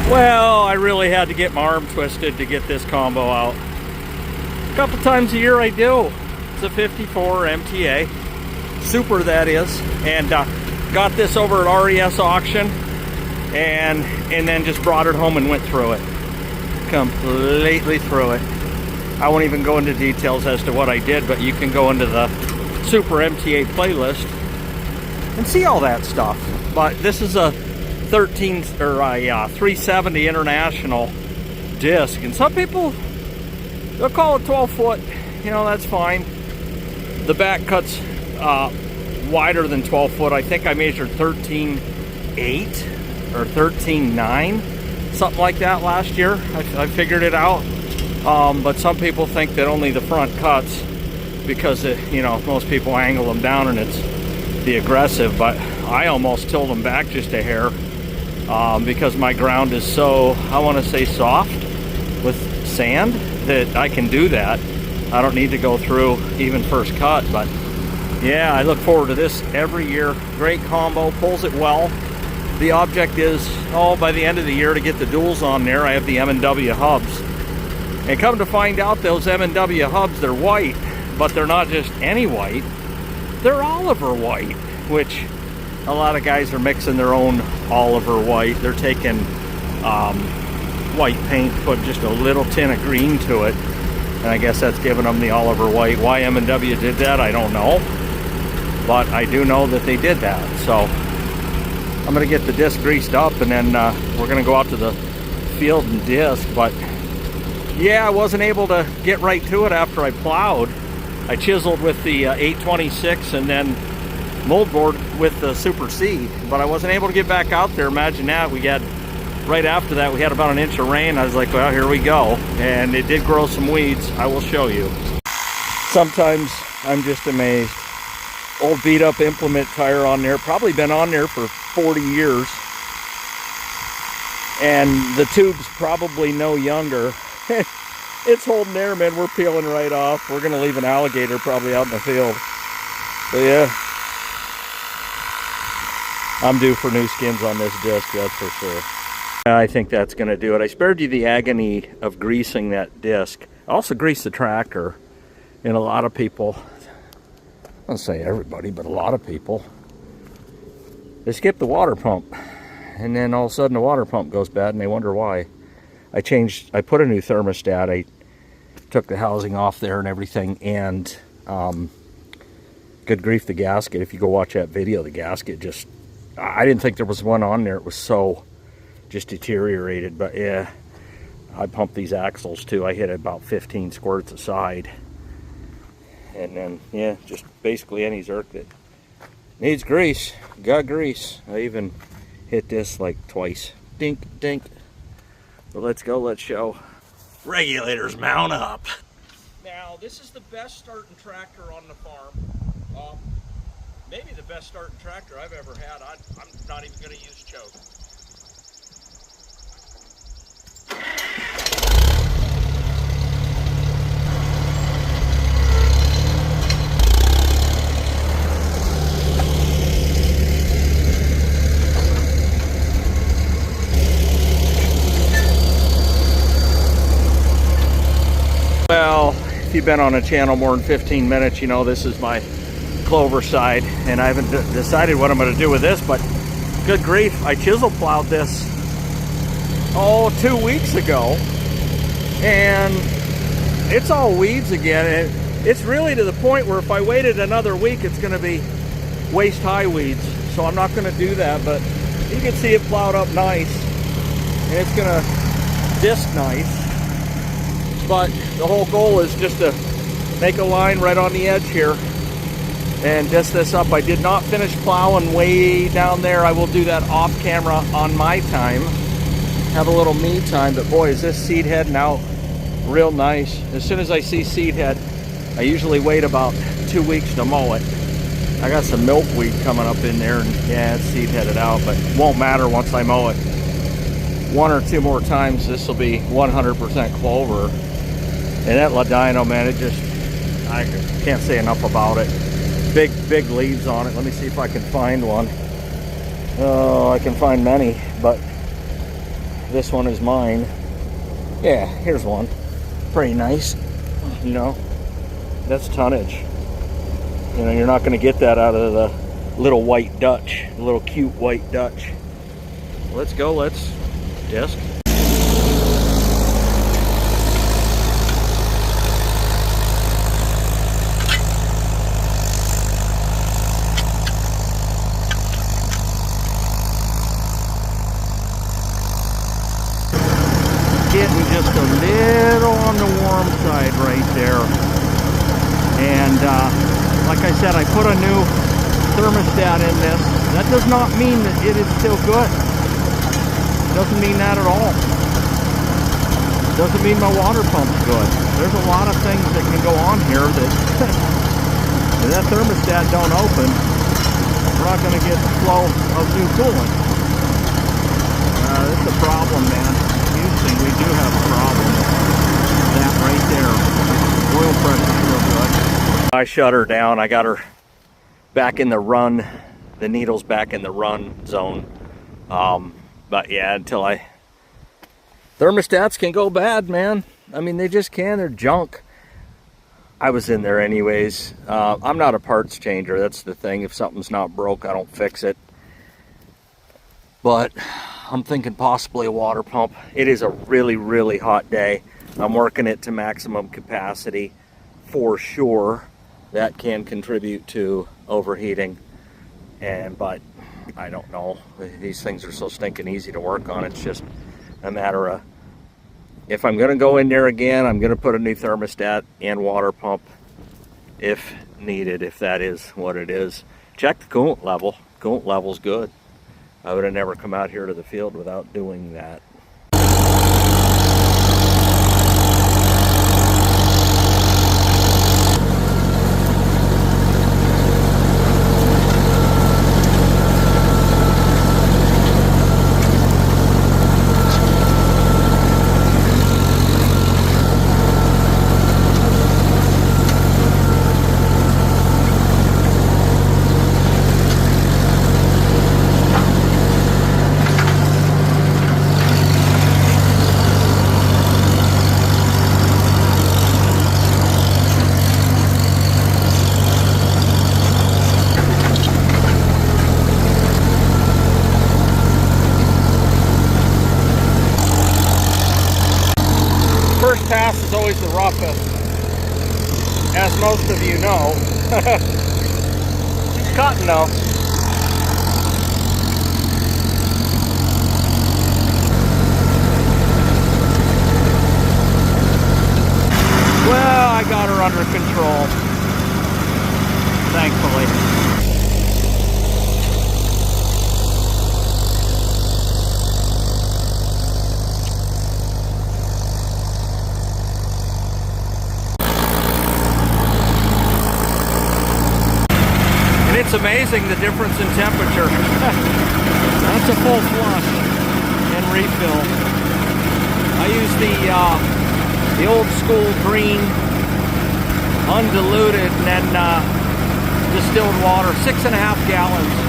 Well, I really had to get my arm twisted to get this combo out. A couple times a year I do. It's a 54 MTA. Super, that is. And got this over at RES auction. And then just brought it home and went through it. Completely through it. I won't even go into details as to what I did, but you can go into the Super MTA playlist and see all that stuff. But this is a 370 International disc, and some people, they'll call it 12 foot. You know, that's fine. The back cuts wider than 12 foot. I think I measured 13.8 or 13.9, something like that last year. I figured it out. But some people think that only the front cuts, because you know, most people angle them down and it's the aggressive, but I almost tilt them back just a hair because my ground is so, I want to say, soft with sand that I can do that. I don't need to go through even first cut. But yeah, I look forward to this every year. Great combo, pulls it well. The object is, by the end of the year, to get the duals on there. I have the M&W hubs. And come to find out, those M&W hubs, they're white, but they're not just any white. They're Oliver white, which a lot of guys are mixing their own Oliver white. They're taking white paint, put just a little tint of green to it, and I guess that's giving them the Oliver white. Why M&W did that, I don't know, but I do know that they did that. So I'm going to get the disc greased up, and then we're going to go out to the field and disc. But yeah, I wasn't able to get right to it after I plowed. I chiseled with the 826 and then moldboard with the Super C, but I wasn't able to get back out there. Imagine that. Right after that, we had about an inch of rain. I was like, well, here we go. And it did grow some weeds. I will show you. Sometimes I'm just amazed. Old beat up implement tire on there. Probably been on there for 40 years. And the tube's probably no younger. It's holding there, man. We're peeling right off. We're going to leave an alligator probably out in the field. But yeah, I'm due for new skins on this disc, that's for sure. I think that's going to do it. I spared you the agony of greasing that disc. I also greased the tractor. And a lot of people, I won't say everybody, but a lot of people, they skip the water pump. And then all of a sudden the water pump goes bad and they wonder why. I put a new thermostat. I took the housing off there and everything, and good grief, the gasket, if you go watch that video, the gasket just, I didn't think there was one on there. It was so just deteriorated. But yeah, I pumped these axles too. I hit about 15 squirts a side. And then, yeah, just basically any zerk that needs grease, got grease. I even hit this like twice. Dink, dink. But let's go, let's show. Regulators mount up. Now, this is the best starting tractor on the farm. Maybe the best starting tractor I've ever had. I'm not even going to use choke. Well, if you've been on a channel more than 15 minutes, you know this is my clover side, and I haven't decided what I'm going to do with this, but good grief, I chisel plowed this 2 weeks ago, and it's all weeds again. It's really to the point where if I waited another week, it's going to be waist high weeds, so I'm not going to do that. But you can see it plowed up nice, and it's going to disc nice. But the whole goal is just to make a line right on the edge here and disc this up. I did not finish plowing way down there. I will do that off camera on my time. Have a little me time, but boy, is this seed heading out real nice. As soon as I see seed head, I usually wait about 2 weeks to mow it. I got some milkweed coming up in there, and yeah, it's seed headed out, but it won't matter once I mow it. 1 or 2 more times, this will be 100% clover. And that Ladino, man, it just, I can't say enough about it. Big leaves on it. Let me see if I can find one. Oh, I can find many, but this one is mine. Yeah, here's one. Pretty nice, you know. That's tonnage. You know, you're not going to get that out of the little white Dutch, the little cute white Dutch. Let's go, let's disc. Getting just a little on the warm side right there. And like I said, I put a new thermostat in this. That does not mean that it is still good. Doesn't mean that at all. Doesn't mean my water pump's good. There's a lot of things that can go on here that if that thermostat don't open, we're not going to get the flow of new coolant. It's a problem, man. Houston, we do have a problem. That right there. Oil pressure's real good. I shut her down. I got her back in the run. The needle's back in the run zone. But yeah, until thermostats can go bad, man. I mean, they just can. They're junk. I was in there anyways. I'm not a parts changer. That's the thing. If something's not broke, I don't fix it. But I'm thinking possibly a water pump. It is a really, really hot day. I'm working it to maximum capacity for sure. That can contribute to overheating. But I don't know. These things are so stinking easy to work on. It's just a matter of, if I'm going to go in there again, I'm going to put a new thermostat and water pump if needed, if that is what it is. Check the coolant level. Coolant level's good. I would have never come out here to the field without doing that. First pass is always the roughest, as most of you know. She's cutting though. Well, I got her under control, thankfully. It's amazing the difference in temperature. That's a full flush and refill. I use the old school green, undiluted, and then distilled water, 6.5 gallons.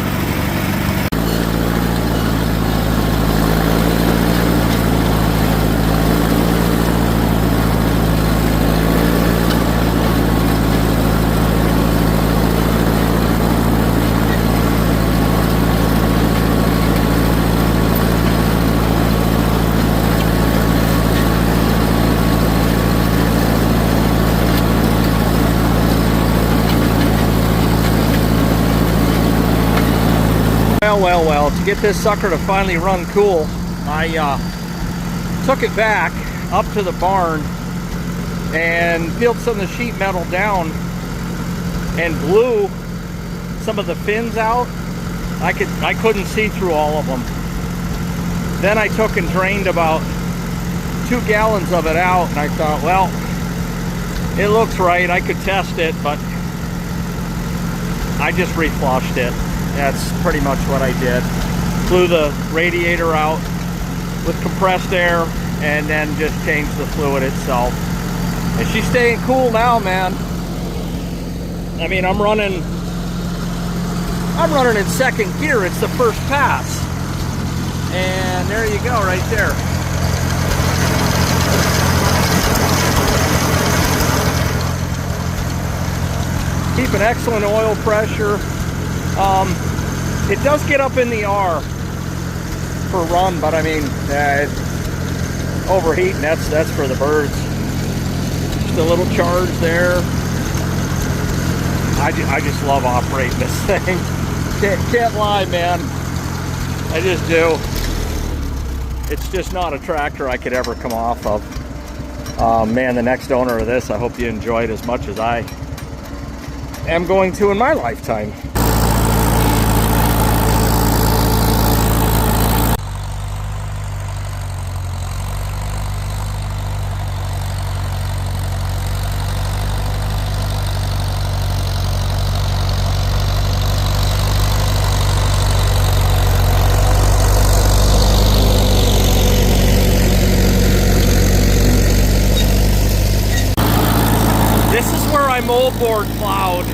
Well, to get this sucker to finally run cool, I took it back up to the barn and peeled some of the sheet metal down and blew some of the fins out. I couldn't see through all of them. Then I took and drained about 2 gallons of it out, and I thought, well, it looks right, I could test it, but I just reflushed it. That's pretty much what I did. Blew the radiator out with compressed air and then just changed the fluid itself. And she's staying cool now, man. I mean, I'm running in second gear. It's the first pass. And there you go, right there. Keep an excellent oil pressure. It does get up in the R per run, but I mean, overheating, that's for the birds. Just a little charge there. I just love operating this thing. Can't lie, man. I just do. It's just not a tractor I could ever come off of. Man, the next owner of this, I hope you enjoy it as much as I am going to in my lifetime. Moldboard plowed,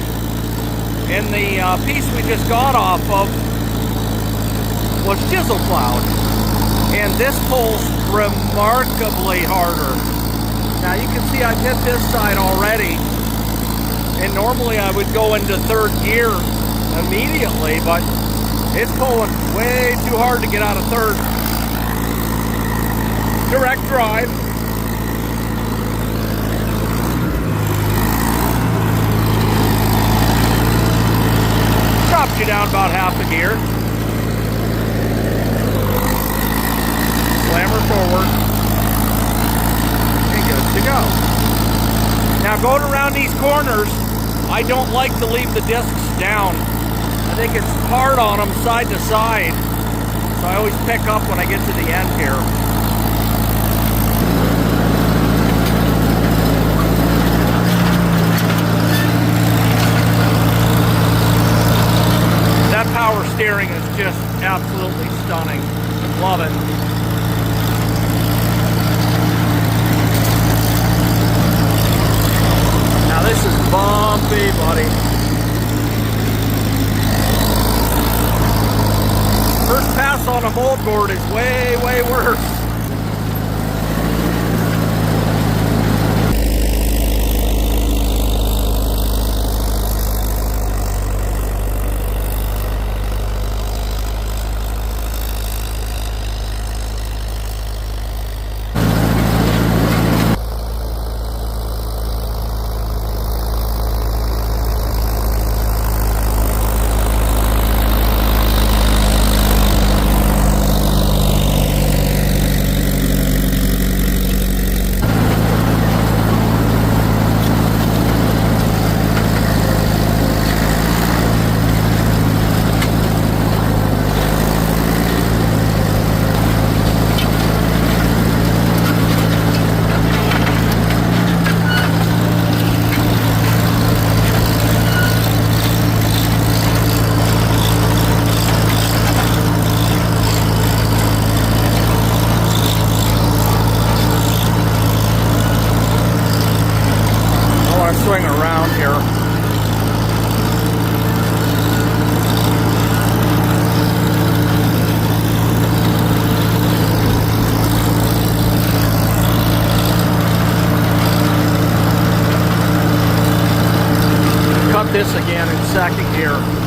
and the piece we just got off of was chisel plowed, and this pulls remarkably harder. Now you can see I've hit this side already, and normally I would go into third gear immediately, but it's pulling way too hard to get out of third. Direct drive. Drops you down about half a gear. Slammer forward. And good to go. Now going around these corners, I don't like to leave the discs down. I think it's hard on them side to side. So I always pick up when I get to the end here. That power steering is just absolutely stunning. Love it. Now this is bumpy, buddy. First pass on a moldboard is way, way worse. Swing around here. Cut this again in second gear.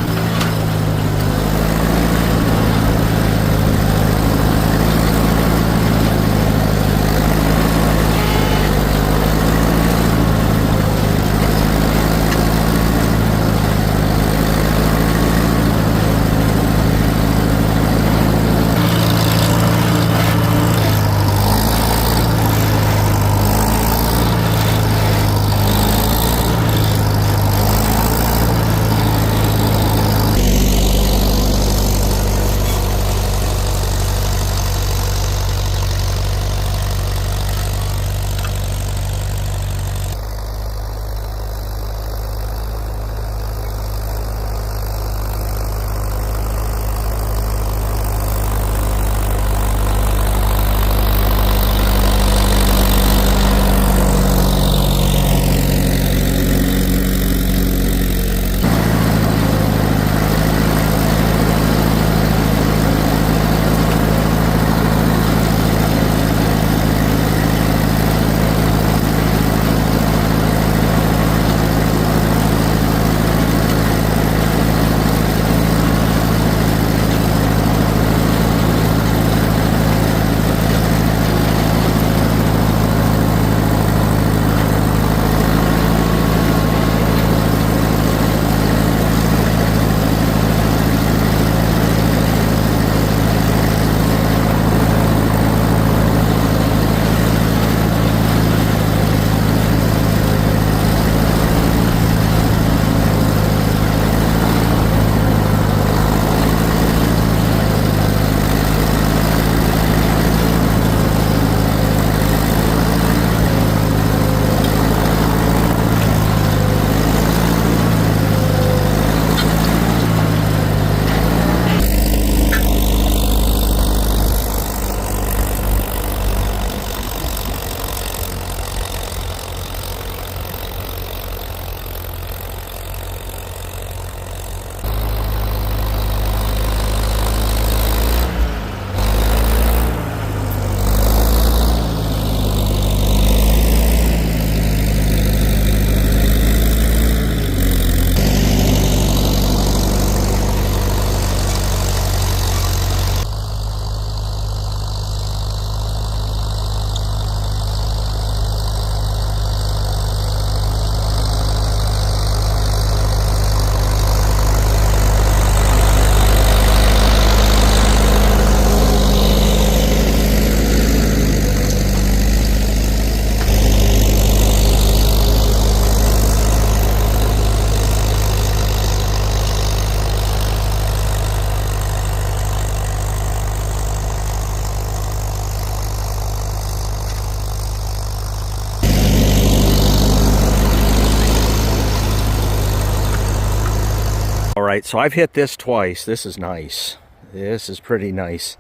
right, so I've hit this twice. This is nice. This is pretty nice.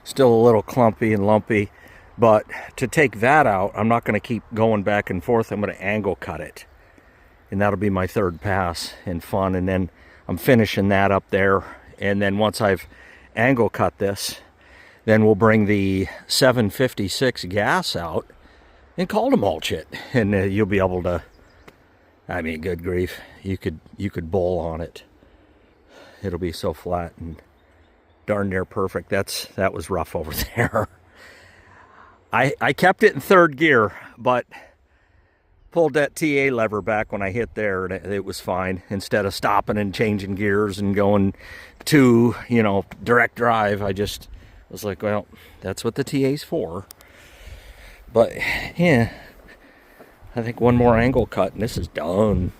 Still a little clumpy and lumpy, but to take that out, I'm not going to keep going back and forth. I'm going to angle cut it, and that'll be my third pass and fun. And then I'm finishing that up there, and then once I've angle cut this, then we'll bring the 756 gas out and cold mulch it, and you'll be able to, I mean, good grief, you could bowl on it. It'll be so flat and darn near perfect. That was rough over there. I kept it in third gear, but pulled that TA lever back when I hit there, and it was fine. Instead of stopping and changing gears and going to, direct drive, I just was like, well, that's what the TA's for. But yeah, I think one more angle cut and this is done.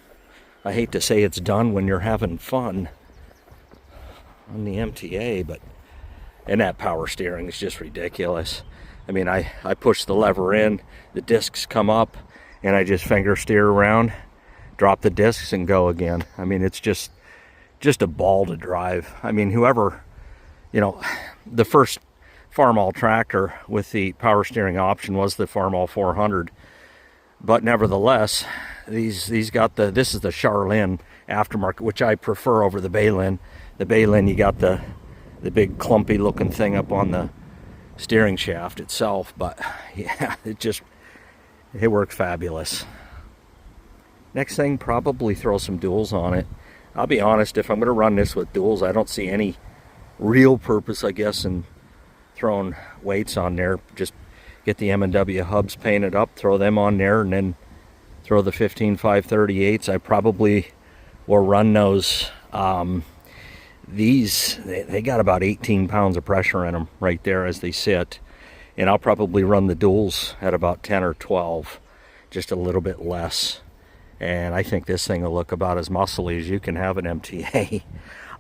I hate to say it's done when you're having fun on the MTA, and that power steering is just ridiculous. I mean, I push the lever in, the discs come up, and I just finger steer around, drop the discs, and go again. I mean, it's just a ball to drive. I mean, whoever, the first Farmall tractor with the power steering option was the Farmall 400, but nevertheless, these got this is the Charlene aftermarket, which I prefer over the Baylin. The Baylin, you got the big clumpy looking thing up on the steering shaft itself, but yeah, it worked fabulous. Next thing, probably throw some duals on it. I'll be honest, if I'm going to run this with duals, I don't see any real purpose, I guess, in throwing weights on there. Just get the M&W hubs painted up, throw them on there, and then throw the 15.538s. I probably will run those. These, they got about 18 pounds of pressure in them right there as they sit. And I'll probably run the duals at about 10 or 12, just a little bit less. And I think this thing will look about as muscly as you can have an MTA.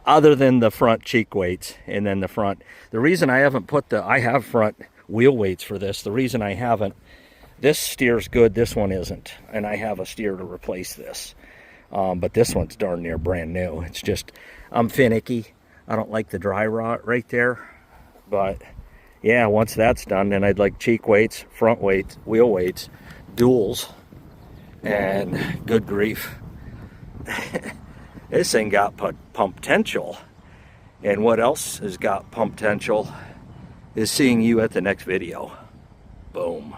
Other than the front cheek weights, and then the front. The reason I haven't put I have front wheel weights for this. The reason I haven't, this steer's good, this one isn't. And I have a steer to replace this. But this one's darn near brand new. It's just, I'm finicky. I don't like the dry rot right there. But yeah, once that's done, then I'd like cheek weights, front weights, wheel weights, duals, and good grief. This thing got pump potential. And what else has got pump potential is seeing you at the next video. Boom.